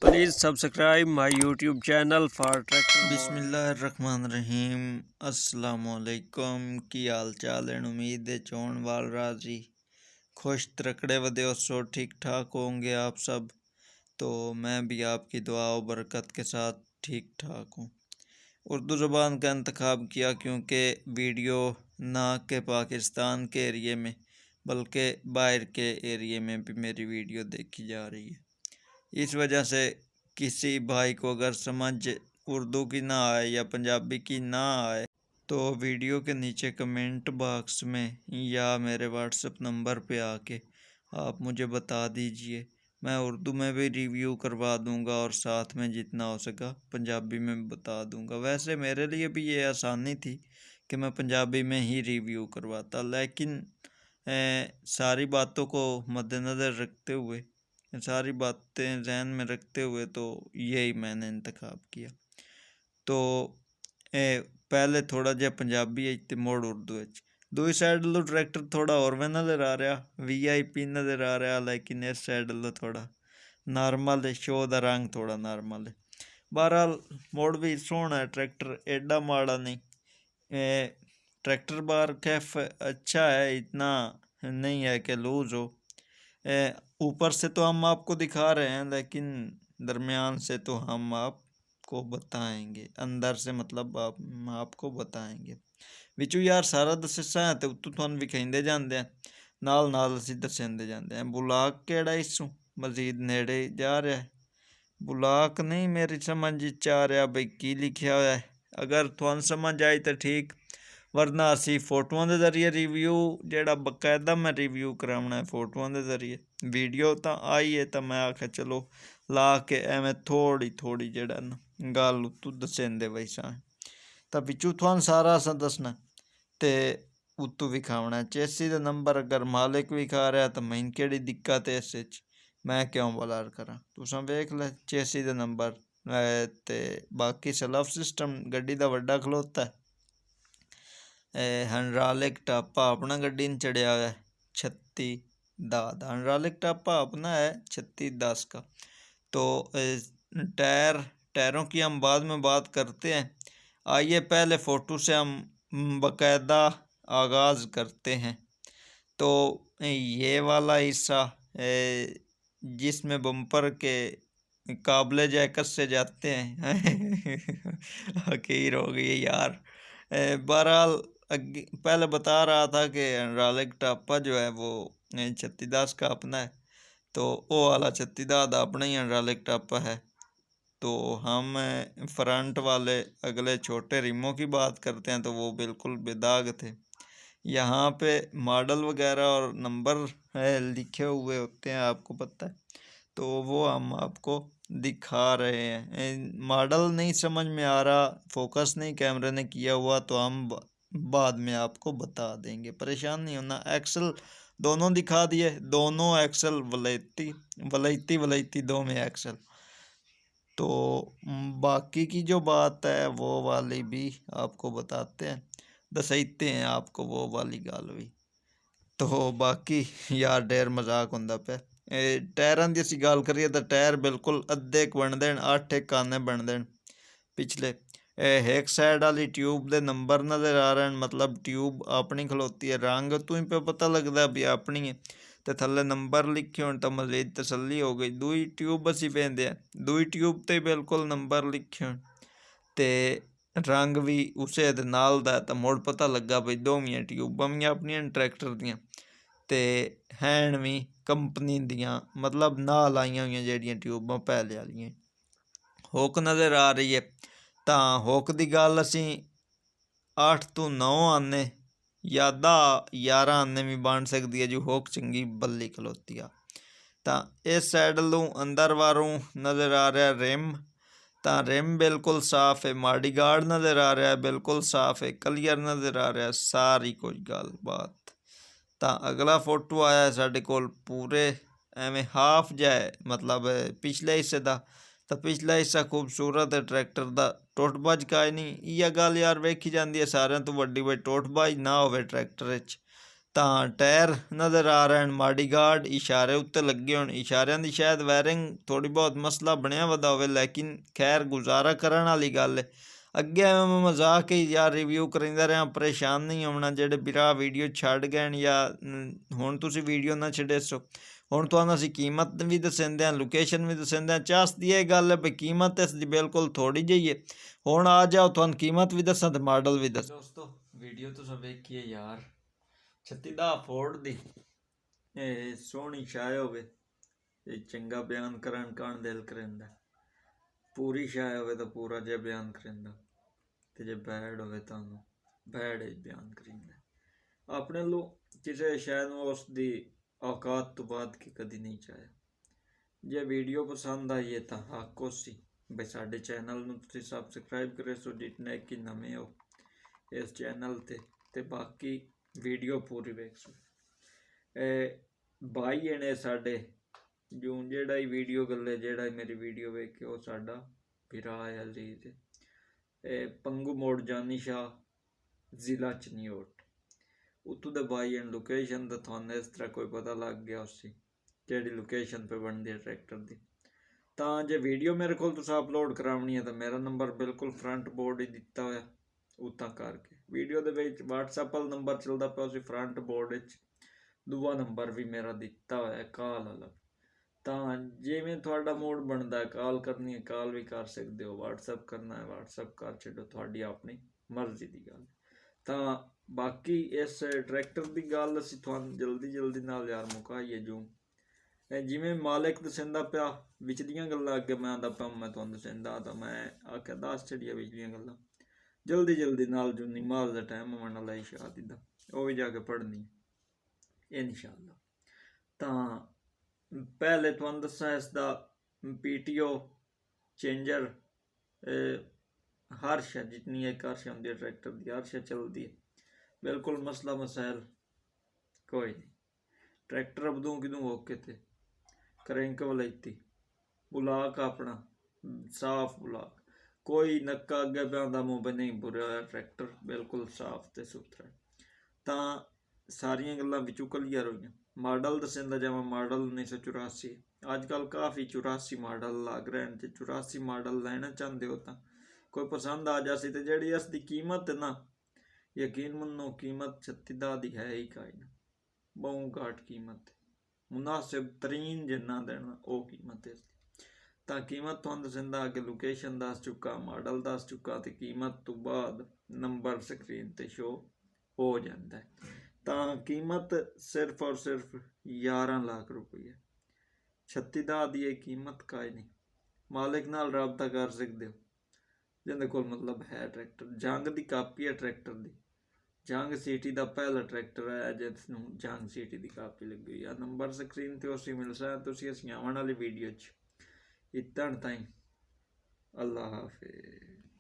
Please subscribe my YouTube channel for tractor more. बिस्मिल्लाहिर्रहमानिर्रहीम अस्सलामुअलैकुम की हाल चाल है। उम्मीद है चौन वाल राजी खुश तकड़े वदे सो ठीक ठाक होंगे आप सब। तो मैं भी आपकी दुआ और बरकत के साथ ठीक ठाक हूँ। उर्दू ज़ुबान का इंतखाब किया क्योंकि वीडियो ना के पाकिस्तान के एरिए में बल्कि बाहर के एरिए में भी मेरी वीडियो देखी जा रही है। इस वजह से किसी भाई को अगर समझ उर्दू की ना आए या पंजाबी की ना आए तो वीडियो के नीचे कमेंट बॉक्स में या मेरे व्हाट्सएप नंबर पे आके आप मुझे बता दीजिए। मैं उर्दू में भी रिव्यू करवा दूंगा और साथ में जितना हो सका पंजाबी में बता दूंगा। वैसे मेरे लिए भी ये आसानी थी कि मैं पंजाबी में ही रिव्यू करवाता, लेकिन सारी बातों को मद्देनज़र रखते हुए, सारी बातें जहन में रखते हुए तो यही मैंने इंतखाब किया। तो पहले थोड़ा जहा पंजाबी ते मोड़ उर्दू दूई साइड लो ट्रैक्टर थोड़ा और वे नज़र आ रहा, VIP नज़र आ रहा, लेकिन इस साइड लो थोड़ा नॉर्मल है, शो दा रंग थोड़ा नॉर्मल है। बहरहाल मोड़ भी सोहना है, ट्रैक्टर एडा माड़ा नहीं। ट्रैक्टर बार कैफ अच्छा है, इतना नहीं है कि लूज हो। ऊपर से तो हम आपको दिखा रहे हैं, लेकिन दरमियान से तो हम आपको बताएंगे, अंदर से मतलब हम आपको बताएंगे। विचू यार सारा दस्सा है तो उत्तों तुहानू विखाइंदे जांदे हैं, नाल नाल असीं दस्सेंदे जांदे हैं। बुलाक केड़ा इस्सों मजीद नेड़े जा रहा है, बुलाक नहीं मेरी समझ आ रहा बई की लिखिया होया है। अगर तुहानू समझ आई तो ठीक, वरना असी फोटोआं दे जरिए रिव्यू जेड़ा बकायदा मैं रिव्यू करावना है फोटोआं दे जरिए। वीडियो तो आई है तो मैं आख्या चलो ला के एवें थोड़ी थोड़ी जेड़ा ना गल उत्तू दसेंदे वैसा तो बिचू तुहानू सारा असा दसना ते उत्तू विखावना है। चेसी दा नंबर अगर मालिक विखा रहा तो मैनू केड़ी दिक्कत है इस विच, मैं क्यों बलार करा। तुसां वेख लै चेसी दा नंबर ते बाकी सलफ सिस्टम गड्डी दा वड्डा खलोता है। हंड्रालिक टापा अपना गड्डी ने चढ़िया हुआ है 3610, हंड्रालिक टापा अपना है 3610 का। तो टायरों की हम बाद में बात करते हैं। आइए पहले फ़ोटो से हम बाकायदा आगाज़ करते हैं। तो ये वाला हिस्सा जिसमें बम्पर के काबले जैकस से जाते हैं हकीर हो गई यार। बहरहाल पहले बता रहा था कि हंड्रालिक टापा जो है वो 3610 का अपना है, तो वो वाला 3610 अपना ही हंड्रालिक टापा है। तो हम फ्रंट वाले अगले छोटे रिमों की बात करते हैं तो वो बिल्कुल बेदाग थे। यहाँ पे मॉडल वगैरह और नंबर लिखे हुए होते हैं, आपको पता है, तो वो हम आपको दिखा रहे हैं। मॉडल नहीं समझ में आ रहा, फोकस नहीं कैमरे ने किया हुआ तो हम बाद में आपको बता देंगे, परेशान नहीं होना। एक्सल दोनों दिखा दिए, दोनों एक्सल वलैती वलैती वलैती दो में एक्सल। तो बाकी की जो बात है वो वाली भी आपको बताते हैं, दसते हैं आपको वो वाली गल भी। तो बाकी यार डेर मजाक होंदा पे। टायरां दी असीं गल करिए तो टायर बिल्कुल अद्धे बन देन, 8 काने बन देन पिछले। एक साइड वाली ट्यूब दे नंबर नज़र आ रहे हैं, मतलब ट्यूब अपनी खलोती है, रंग तू ही पे पता लगता भी अपनी है, तो थल्ले नंबर लिखे हो तो मजीद तसल्ली हो गई। दूई ट्यूब असी पेंदे हैं, दूई ट्यूब ते बिल्कुल नंबर लिखे हो ते रंग भी उसे दे नाल दा, तो मुड़ पता लगा बई दोवियां ट्यूबां भी अपनियां ट्रैक्टर दियां ते हैन भी कंपनी दियां, मतलब नाल आईयां हुई जेहड़ियां ट्यूबां पहले वालियां। हुक नज़र आ रही है तो हुक की गल असी 8 तो 9 आने या 10-11 आने भी बन सकती है जो हुक चंगी बल्ली खलोती आ। तो इस साइड लू अंदर वारों नज़र आ रहा रिम, तो रिम बिल्कुल साफ है। माड़ी गार्ड नज़र आ रहा है, बिल्कुल साफ है, क्लियर नज़र आ रहा है, सारी कुछ गल बात। तो अगला फोटो आया है साढ़े कोल पूरे एवें हाफ जाए, मतलब पिछले हिस्से का, तो पिछला हिस्सा खूबसूरत है ट्रैक्टर का, टुट भज का नहीं। यह गल यार वेखी जाती है सारे तो वड्डी बई टुट भज ना हो ट्रैक्टर। ਤਾਂ ਟਾਇਰ ਨਜ਼ਰ ਆ ਰਹੇ ਹਨ ਮਾੜੀ ਗਾਰਡ ਇਸ਼ਾਰੇ ਉੱਤੇ ਲੱਗੇ ਹੋਣ ਇਸ਼ਾਰਿਆਂ ਦੀ ਸ਼ਾਇਦ ਵਾਇਰਿੰਗ ਥੋੜੀ ਬਹੁਤ ਮਸਲਾ ਬਣਿਆ ਵਦਾ ਹੋਵੇ ਲੇਕਿਨ ਖੈਰ ਗੁਜ਼ਾਰਾ ਕਰਨ ਵਾਲੀ ਗੱਲ ਹੈ। ਅੱਗੇ ਐਵੇਂ ਮੈਂ ਮਜ਼ਾਕ ਹੀ ਯਾਰ ਰਿਵਿਊ ਕਰਿੰਦਾ ਰਿਹਾ ਪਰੇਸ਼ਾਨ ਨਹੀਂ ਹੋਣਾ ਜਿਹੜੇ ਵੀਰਾ ਵੀਡੀਓ ਛੱਡ ਗਏ ਜਾਂ ਹੁਣ ਤੁਸੀਂ ਵੀਡੀਓ ਨਾ ਛੱਡੇ ਸੋ ਹੁਣ ਤੁਹਾਨੂੰ ਅਸੀਂ ਕੀਮਤ ਵੀ ਦੱਸਦੇ ਹਾਂ ਲੋਕੇਸ਼ਨ ਵੀ ਦੱਸਦੇ ਹਾਂ ਚਾਸ ਦੀ ਇਹ ਗੱਲ ਹੈ ਵੀ ਕੀਮਤ ਇਸ ਦੀ ਬਿਲਕੁਲ ਥੋੜੀ ਜਿਹੀ ਹੈ। ਹੁਣ ਆ ਜਾਓ ਤੁਹਾਨੂੰ ਕੀਮਤ ਵੀ ਦੱਸਾਂ ਤੇ ਮਾਡਲ ਵੀ ਦੱਸ ਦੋਸਤੋ ਵੀਡੀਓ ਤੁਸੀਂ ਵੇਖੀਏ ਯਾਰ 36 ਫੋਰਡ ਦੀ ਇਹ ਸੋਹਣੀ ਛਾਏ ਹੋਵੇ ਇਹ ਚੰਗਾ ਬਿਆਨ ਕਰਨ ਕਣ ਦਿਲ ਕਰਿੰਦਾ ਪੂਰੀ ਛਾਏ ਹੋਵੇ ਤਾਂ ਪੂਰਾ ਜਿਹਾ ਬਿਆਨ ਕਰਿੰਦਾ ਤੇ ਜੇ ਬੈਡ ਹੋਵੇ ਤਾਂ ਬੈਡ ਹੀ ਬਿਆਨ ਕਰਿੰਦਾ ਆਪਣੇ ਲੋ ਕਿਸੇ ਸ਼ਾਇਦ ਉਸ ਦੀ औकात तो बात की कदी नहीं चाहे जे वीडियो पसंद आई है तो हाको सी भाई साडे चैनल नूं तुसीं सबसक्राइब करे सो जितने कि नवे हो इस चैनल ते बाकी वीडियो पूरी वेख सो भाई ने साडे जूं जेड़ा ही वीडियो गल्ले जेड़ा ही मेरी वीडियो वेख के वो साडा भरा है अजीज पंगू मोड़ जानी शाह जिला चनियोट उत्तों दे बाई एंड लोकेशन तो थाने इस तरह कोई पता लग गया उससे केड़ी लोकेशन पे बनती है ट्रैक्टर की तो जे वीडियो मेरे को तुस अपलोड करावनी है तो मेरा नंबर बिल्कुल फ्रंट बोर्ड ही दिता होया उत्ता करके वीडियो दे विच WhatsApp वाला नंबर चलता पिया उसी फ्रंट बोर्ड दूआ नंबर भी मेरा दिता होया कॉल वाला तो जिवें तुहाडा मूड बनता है कॉल करनी है कॉल भी कर सकते हो WhatsApp करना है WhatsApp कर छड्डो तुहाडी अपनी मर्जी की गल तो बाकी इस ट्रैक्टर की गल असीं तुहानूं जल्दी नाल यार मुकाईए जो जिवें मालिक दसिंदा पिया विच दियां गल्लां अगे मैं आंदा पिया मैं तुहानूं दसिंदा तो मैं आख्या दस छड़िया विच दियां गल्लां जल्दी नाल जो नमाज दा टाइम होने वाला इशा दा वो भी जाके पढ़नी इंशाअल्लाह। तो पहले तुहानूं दस्सां इसदा PTO चेंजर हर शा जितनी एक हर शा होंदी है ट्रैक्टर की हर शा चलती है बिल्कुल मसला मसाइल कोई नहीं ट्रैक्टर अबदू किदू ओके थे क्रैंक वलैती बुलाक अपना साफ बुलाक कोई नक्का अगे प्यादा मुँह पर नहीं बुरा होया ट्रैक्टर बिल्कुल साफ ते सुथरा तो सारिया गल्लां विचों क्लीयर हुई मॉडल दसिंदा जावां मॉडल 1984 अजकल काफ़ी 84 मॉडल लग रहे हैं जे 84 मॉडल लैना चाहते हो तो कोई पसंद आ जासी तो जी इसकी कीमत है ना यकीन मनो कीमत 36 की है ही काई ना बहुत घट कीमत मुनासिब तरीन जिन्ना देना वो कीमत है इसकी तो कीमत तुहानूं दसिंदा कि लोकेशन दस चुका मॉडल दस चुका तो कीमत तो बाद नंबर स्क्रीन ते शो हो जाता है तो कीमत सिर्फ और सिर्फ 11 लाख रुपये 36 की कीमत काई नहीं मालिक नाल राबता कर सकते हो जिंदे कोल मतलब है ट्रैक्टर जंग की कापी है ट्रैक्टर की जंग सिटी का पहला ट्रैक्टर है जिसनूं जंग सिटी की कापी लगी हुई है नंबर स्क्रीन ते उसी मिल सकता तुसीं असीं आउण वाली वीडियो च इतण ताईं अल्लाह हाफिज़।